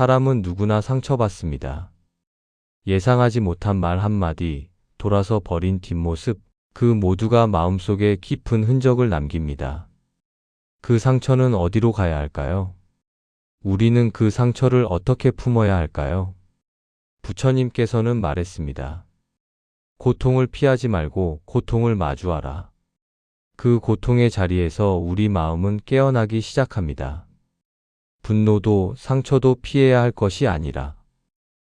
사람은 누구나 상처받습니다. 예상하지 못한 말 한마디, 돌아서 버린 뒷모습, 그 모두가 마음속에 깊은 흔적을 남깁니다. 그 상처는 어디로 가야 할까요? 우리는 그 상처를 어떻게 품어야 할까요? 부처님께서는 말했습니다. 고통을 피하지 말고 고통을 마주하라. 그 고통의 자리에서 우리 마음은 깨어나기 시작합니다. 분노도 상처도 피해야 할 것이 아니라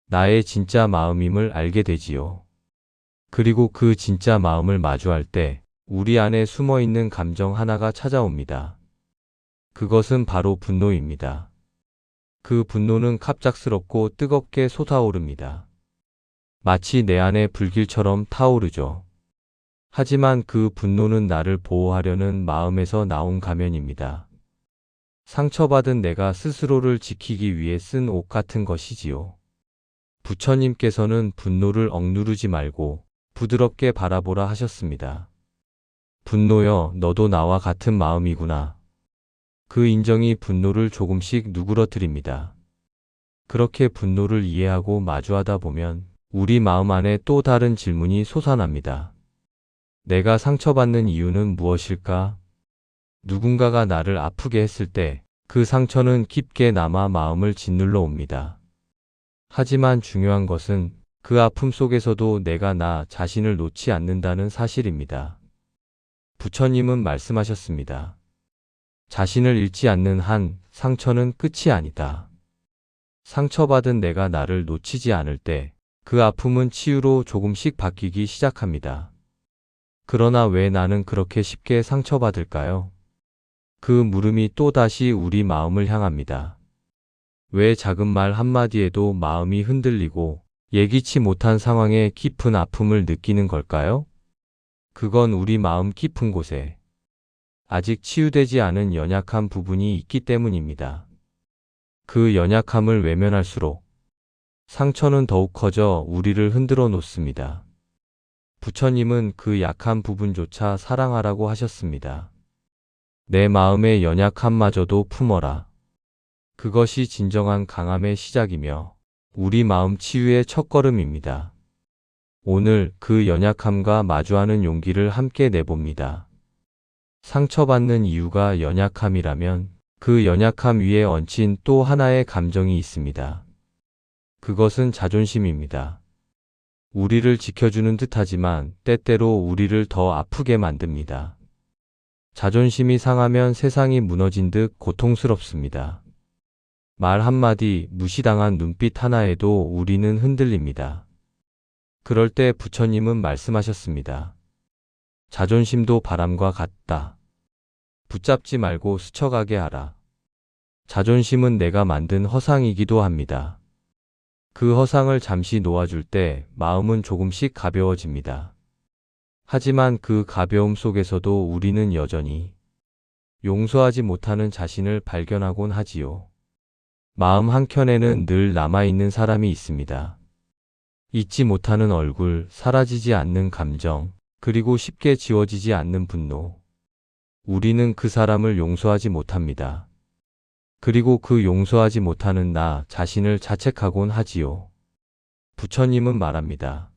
나의 진짜 마음임을 알게 되지요. 그리고 그 진짜 마음을 마주할 때 우리 안에 숨어 있는 감정 하나가 찾아옵니다. 그것은 바로 분노입니다. 그 분노는 갑작스럽고 뜨겁게 솟아오릅니다. 마치 내 안에 불길처럼 타오르죠. 하지만 그 분노는 나를 보호하려는 마음에서 나온 가면입니다. 상처받은 내가 스스로를 지키기 위해 쓴 옷 같은 것이지요. 부처님께서는 분노를 억누르지 말고 부드럽게 바라보라 하셨습니다. 분노여, 너도 나와 같은 마음이구나. 그 인정이 분노를 조금씩 누그러뜨립니다. 그렇게 분노를 이해하고 마주하다 보면 우리 마음 안에 또 다른 질문이 솟아납니다. 내가 상처받는 이유는 무엇일까? 누군가가 나를 아프게 했을 때 그 상처는 깊게 남아 마음을 짓눌러 옵니다. 하지만 중요한 것은 그 아픔 속에서도 내가 나 자신을 놓지 않는다는 사실입니다. 부처님은 말씀하셨습니다. 자신을 잃지 않는 한 상처는 끝이 아니다. 상처받은 내가 나를 놓치지 않을 때 그 아픔은 치유로 조금씩 바뀌기 시작합니다. 그러나 왜 나는 그렇게 쉽게 상처받을까요? 그 물음이 또다시 우리 마음을 향합니다. 왜 작은 말 한마디에도 마음이 흔들리고 예기치 못한 상황에 깊은 아픔을 느끼는 걸까요? 그건 우리 마음 깊은 곳에 아직 치유되지 않은 연약한 부분이 있기 때문입니다. 그 연약함을 외면할수록 상처는 더욱 커져 우리를 흔들어 놓습니다. 부처님은 그 약한 부분조차 사랑하라고 하셨습니다. 내 마음의 연약함마저도 품어라. 그것이 진정한 강함의 시작이며 우리 마음 치유의 첫걸음입니다. 오늘 그 연약함과 마주하는 용기를 함께 내봅니다. 상처받는 이유가 연약함이라면 그 연약함 위에 얹힌 또 하나의 감정이 있습니다. 그것은 자존심입니다. 우리를 지켜주는 듯하지만 때때로 우리를 더 아프게 만듭니다. 자존심이 상하면 세상이 무너진 듯 고통스럽습니다. 말 한마디, 무시당한 눈빛 하나에도 우리는 흔들립니다. 그럴 때 부처님은 말씀하셨습니다. 자존심도 바람과 같다. 붙잡지 말고 스쳐가게 하라. 자존심은 내가 만든 허상이기도 합니다. 그 허상을 잠시 놓아줄 때 마음은 조금씩 가벼워집니다. 하지만 그 가벼움 속에서도 우리는 여전히 용서하지 못하는 자신을 발견하곤 하지요. 마음 한켠에는 늘 남아있는 사람이 있습니다. 잊지 못하는 얼굴, 사라지지 않는 감정, 그리고 쉽게 지워지지 않는 분노. 우리는 그 사람을 용서하지 못합니다. 그리고 그 용서하지 못하는 나 자신을 자책하곤 하지요. 부처님은 말합니다.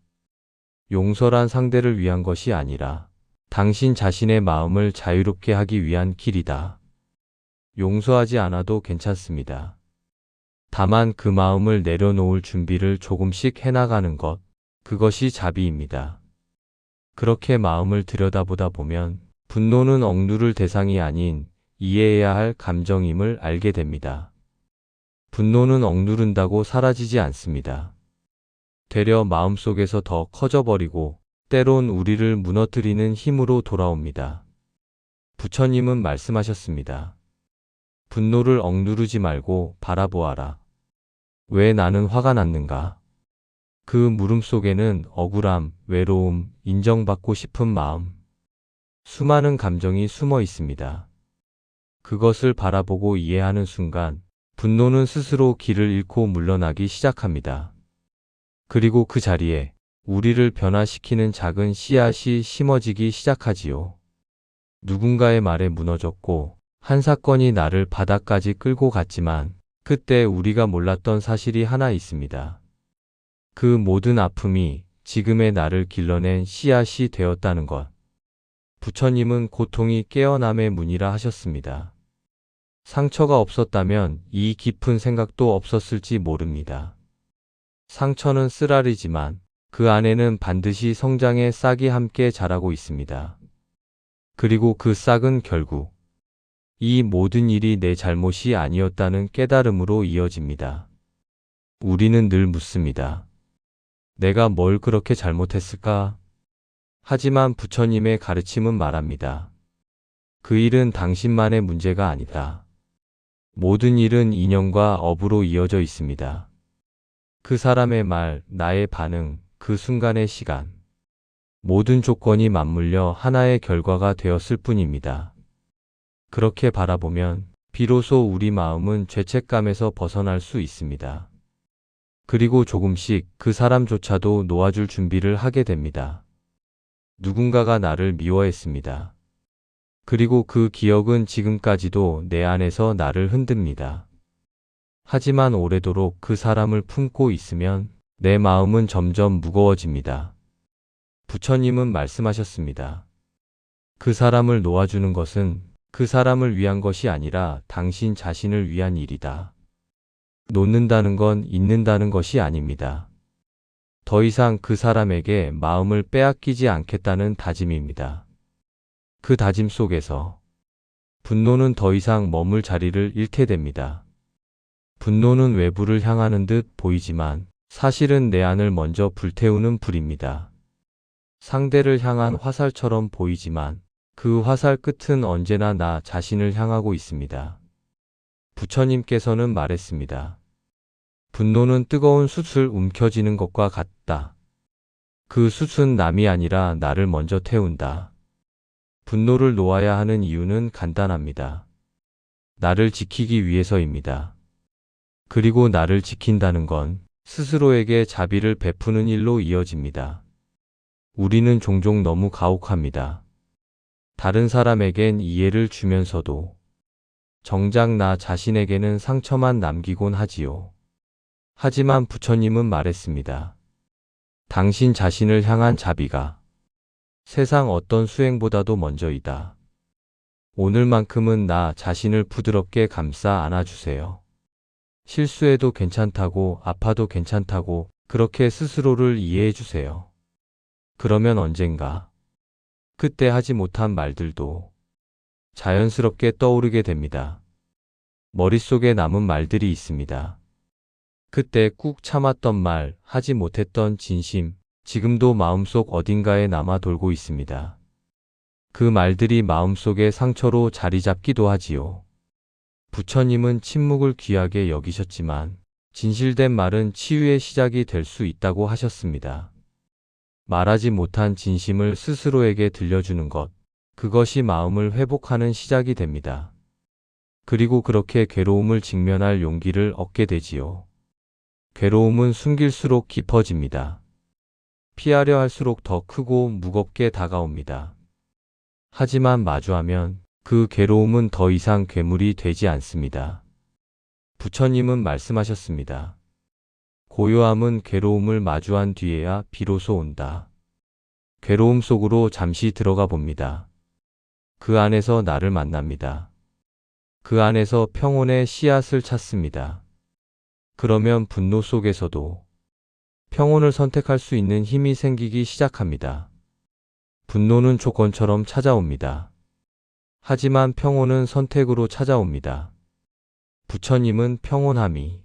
용서란 상대를 위한 것이 아니라 당신 자신의 마음을 자유롭게 하기 위한 길이다. 용서하지 않아도 괜찮습니다. 다만 그 마음을 내려놓을 준비를 조금씩 해나가는 것, 그것이 자비입니다. 그렇게 마음을 들여다보다 보면 분노는 억누를 대상이 아닌 이해해야 할 감정임을 알게 됩니다. 분노는 억누른다고 사라지지 않습니다. 되려 마음속에서 더 커져버리고 때론 우리를 무너뜨리는 힘으로 돌아옵니다. 부처님은 말씀하셨습니다. 분노를 억누르지 말고 바라보아라. 왜 나는 화가 났는가? 그 물음 속에는 억울함, 외로움, 인정받고 싶은 마음, 수많은 감정이 숨어 있습니다. 그것을 바라보고 이해하는 순간 분노는 스스로 길을 잃고 물러나기 시작합니다. 그리고 그 자리에 우리를 변화시키는 작은 씨앗이 심어지기 시작하지요. 누군가의 말에 무너졌고 한 사건이 나를 바닥까지 끌고 갔지만 그때 우리가 몰랐던 사실이 하나 있습니다. 그 모든 아픔이 지금의 나를 길러낸 씨앗이 되었다는 것. 부처님은 고통이 깨어남의 문이라 하셨습니다. 상처가 없었다면 이 깊은 생각도 없었을지 모릅니다. 상처는 쓰라리지만 그 안에는 반드시 성장의 싹이 함께 자라고 있습니다. 그리고 그 싹은 결국 이 모든 일이 내 잘못이 아니었다는 깨달음으로 이어집니다. 우리는 늘 묻습니다. 내가 뭘 그렇게 잘못했을까? 하지만 부처님의 가르침은 말합니다. 그 일은 당신만의 문제가 아니다. 모든 일은 인연과 업으로 이어져 있습니다. 그 사람의 말, 나의 반응, 그 순간의 시간. 모든 조건이 맞물려 하나의 결과가 되었을 뿐입니다. 그렇게 바라보면 비로소 우리 마음은 죄책감에서 벗어날 수 있습니다. 그리고 조금씩 그 사람조차도 놓아줄 준비를 하게 됩니다. 누군가가 나를 미워했습니다. 그리고 그 기억은 지금까지도 내 안에서 나를 흔듭니다. 하지만 오래도록 그 사람을 품고 있으면 내 마음은 점점 무거워집니다. 부처님은 말씀하셨습니다. 그 사람을 놓아주는 것은 그 사람을 위한 것이 아니라 당신 자신을 위한 일이다. 놓는다는 건 잊는다는 것이 아닙니다. 더 이상 그 사람에게 마음을 빼앗기지 않겠다는 다짐입니다. 그 다짐 속에서 분노는 더 이상 머물 자리를 잃게 됩니다. 분노는 외부를 향하는 듯 보이지만 사실은 내 안을 먼저 불태우는 불입니다. 상대를 향한 화살처럼 보이지만 그 화살 끝은 언제나 나 자신을 향하고 있습니다. 부처님께서는 말했습니다. 분노는 뜨거운 숯을 움켜쥐는 것과 같다. 그 숯은 남이 아니라 나를 먼저 태운다. 분노를 놓아야 하는 이유는 간단합니다. 나를 지키기 위해서입니다. 그리고 나를 지킨다는 건 스스로에게 자비를 베푸는 일로 이어집니다. 우리는 종종 너무 가혹합니다. 다른 사람에겐 이해를 주면서도 정작 나 자신에게는 상처만 남기곤 하지요. 하지만 부처님은 말했습니다. 당신 자신을 향한 자비가 세상 어떤 수행보다도 먼저이다. 오늘만큼은 나 자신을 부드럽게 감싸 안아주세요. 실수해도 괜찮다고, 아파도 괜찮다고 그렇게 스스로를 이해해 주세요. 그러면 언젠가 그때 하지 못한 말들도 자연스럽게 떠오르게 됩니다. 머릿속에 남은 말들이 있습니다. 그때 꾹 참았던 말, 하지 못했던 진심, 지금도 마음속 어딘가에 남아 돌고 있습니다. 그 말들이 마음속의 상처로 자리 잡기도 하지요. 부처님은 침묵을 귀하게 여기셨지만 진실된 말은 치유의 시작이 될 수 있다고 하셨습니다. 말하지 못한 진심을 스스로에게 들려주는 것, 그것이 마음을 회복하는 시작이 됩니다. 그리고 그렇게 괴로움을 직면할 용기를 얻게 되지요. 괴로움은 숨길수록 깊어집니다. 피하려 할수록 더 크고 무겁게 다가옵니다. 하지만 마주하면 그 괴로움은 더 이상 괴물이 되지 않습니다. 부처님은 말씀하셨습니다. 고요함은 괴로움을 마주한 뒤에야 비로소 온다. 괴로움 속으로 잠시 들어가 봅니다. 그 안에서 나를 만납니다. 그 안에서 평온의 씨앗을 찾습니다. 그러면 분노 속에서도 평온을 선택할 수 있는 힘이 생기기 시작합니다. 분노는 조건처럼 찾아옵니다. 하지만 평온은 선택으로 찾아옵니다. 부처님은 평온함이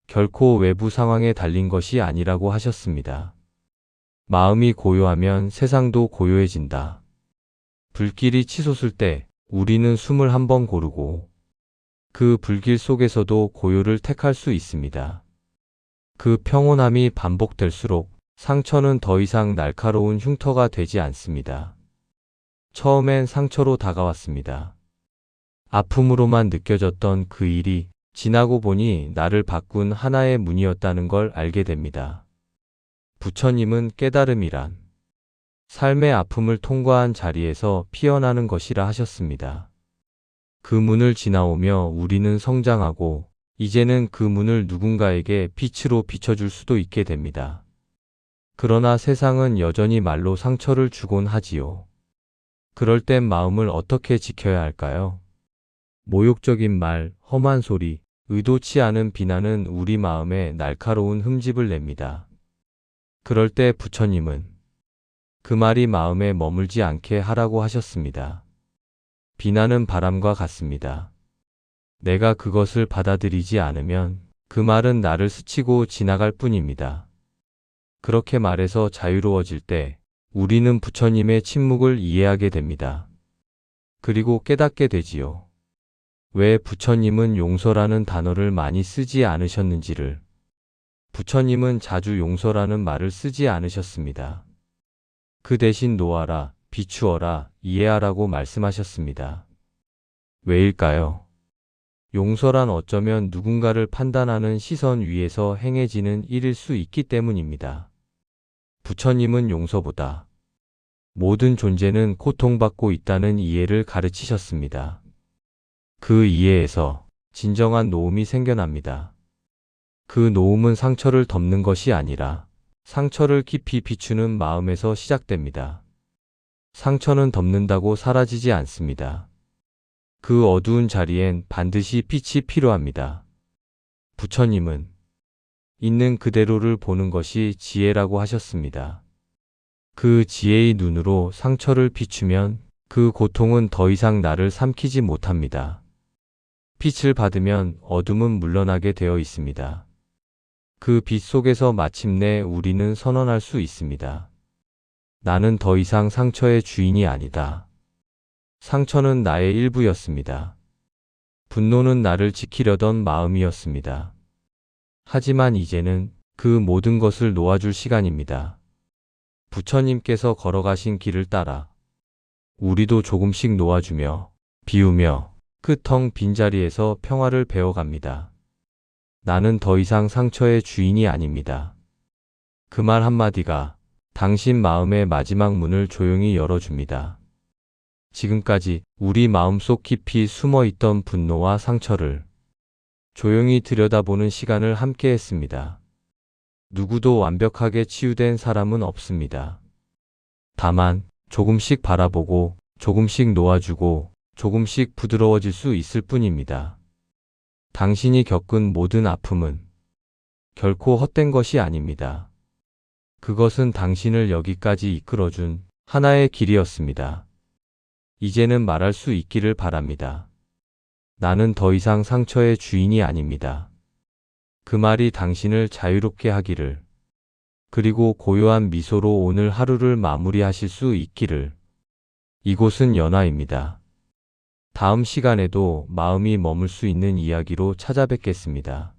결코 외부 상황에 달린 것이 아니라고 하셨습니다. 마음이 고요하면 세상도 고요해진다. 불길이 치솟을 때 우리는 숨을 한 번 고르고 그 불길 속에서도 고요를 택할 수 있습니다. 그 평온함이 반복될수록 상처는 더 이상 날카로운 흉터가 되지 않습니다. 처음엔 상처로 다가왔습니다. 아픔으로만 느껴졌던 그 일이 지나고 보니 나를 바꾼 하나의 문이었다는 걸 알게 됩니다. 부처님은 깨달음이란 삶의 아픔을 통과한 자리에서 피어나는 것이라 하셨습니다. 그 문을 지나오며 우리는 성장하고 이제는 그 문을 누군가에게 빛으로 비춰줄 수도 있게 됩니다. 그러나 세상은 여전히 말로 상처를 주곤 하지요. 그럴 땐 마음을 어떻게 지켜야 할까요? 모욕적인 말, 험한 소리, 의도치 않은 비난은 우리 마음에 날카로운 흠집을 냅니다. 그럴 때 부처님은 그 말이 마음에 머물지 않게 하라고 하셨습니다. 비난은 바람과 같습니다. 내가 그것을 받아들이지 않으면 그 말은 나를 스치고 지나갈 뿐입니다. 그렇게 말해서 자유로워질 때 우리는 부처님의 침묵을 이해하게 됩니다. 그리고 깨닫게 되지요. 왜 부처님은 용서라는 단어를 많이 쓰지 않으셨는지를. 부처님은 자주 용서라는 말을 쓰지 않으셨습니다. 그 대신 놓아라, 비추어라, 이해하라고 말씀하셨습니다. 왜일까요? 용서란 어쩌면 누군가를 판단하는 시선 위에서 행해지는 일일 수 있기 때문입니다. 부처님은 용서보다 모든 존재는 고통받고 있다는 이해를 가르치셨습니다. 그 이해에서 진정한 노음이 생겨납니다. 그 노음은 상처를 덮는 것이 아니라 상처를 깊이 비추는 마음에서 시작됩니다. 상처는 덮는다고 사라지지 않습니다. 그 어두운 자리엔 반드시 빛이 필요합니다. 부처님은 있는 그대로를 보는 것이 지혜라고 하셨습니다. 그 지혜의 눈으로 상처를 비추면 그 고통은 더 이상 나를 삼키지 못합니다. 빛을 받으면 어둠은 물러나게 되어 있습니다. 그 빛 속에서 마침내 우리는 선언할 수 있습니다. 나는 더 이상 상처의 주인이 아니다. 상처는 나의 일부였습니다. 분노는 나를 지키려던 마음이었습니다. 하지만 이제는 그 모든 것을 놓아줄 시간입니다. 부처님께서 걸어가신 길을 따라 우리도 조금씩 놓아주며 비우며 그 텅 빈 자리에서 평화를 배워갑니다. 나는 더 이상 상처의 주인이 아닙니다. 그 말 한마디가 당신 마음의 마지막 문을 조용히 열어줍니다. 지금까지 우리 마음속 깊이 숨어 있던 분노와 상처를 조용히 들여다보는 시간을 함께 했습니다. 누구도 완벽하게 치유된 사람은 없습니다. 다만 조금씩 바라보고 조금씩 놓아주고 조금씩 부드러워질 수 있을 뿐입니다. 당신이 겪은 모든 아픔은 결코 헛된 것이 아닙니다. 그것은 당신을 여기까지 이끌어준 하나의 길이었습니다. 이제는 말할 수 있기를 바랍니다. 나는 더 이상 상처의 주인이 아닙니다. 그 말이 당신을 자유롭게 하기를, 그리고 고요한 미소로 오늘 하루를 마무리하실 수 있기를. 이곳은 연화입니다. 다음 시간에도 마음이 머물 수 있는 이야기로 찾아뵙겠습니다.